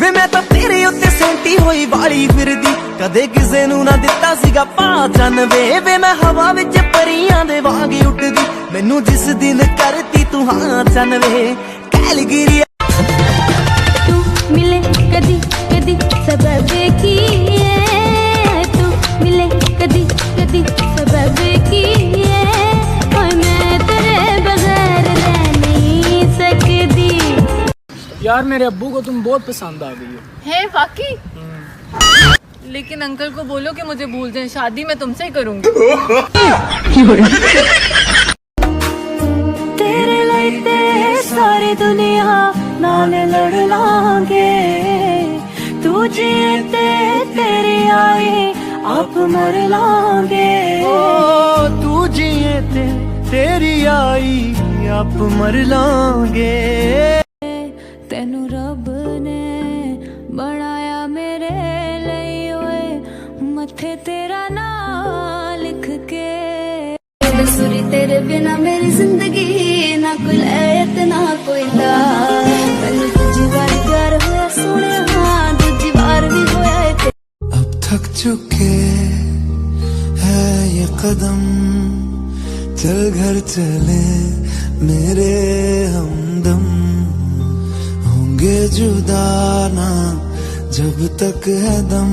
ਵੇ ਮੈਂ ਤਾਂ ਤੇਰੇ ਉੱਤੇ ਸੈਂਟੀ ਹੋਈ ਵਾਲੀ ਫਿਰਦੀ, ਕਦੇ ਕਿਸੇ ਨੂੰ ਨਾ ਦਿੱਤਾ ਸੀਗਾ ਪਾਚਨ ਵੇ ਮੈਂ ਹਵਾ ਵਿੱਚ ਪਰੀਆਂ ਦੇ ਵਾਂਗ ਉੱਡਦੀ, ਮੈਨੂੰ ਜਿਸ ਦਿਨ ਕਰਤੀ ਤੂੰ ਹਾਂ ਚੰਨ ਵੇ ਕੈਲਗਰੀ। ਤੂੰ ਮਿਲੇ ਕਦੀ ਕਦੀ ਸਬਬ ਕੀ ਹੈ, ਤੂੰ ਮਿਲੇ ਕਦੀ ਕਦੀ ਸਬਬ ਕੀ ਹੈ, ਓਏ ਮੈਂ तेरे बगैर रह नहीं सकती। यार मेरे अब्बू को तुम बहुत पसंद आ गई हो। है वाकई? लेकिन अंकल को बोलो कि मुझे भूल जाएं, शादी मैं तुमसे ही करूंगी। तेरे लिए सारी दुनिया नाल लड़ लांगे, तू जीते तेरी आई आप मर लांगे। ओ तू जिए तेरी आई आप मर लांगे। तेनू रब ने बनाया मेरे लिए, ओए मथे तेरा नाम लिख के। दसूरी तेरे बिना मेरी जिंदगी ना कोई लैत ना कोई ला, तैनू दूजी बार प्यार होया सोने, हाँ दूजी बार भी होया है। अब थक चुके है ये कदम, चल घर चले मेरे हमदम, होंगे जुदा ना जब तक है दम।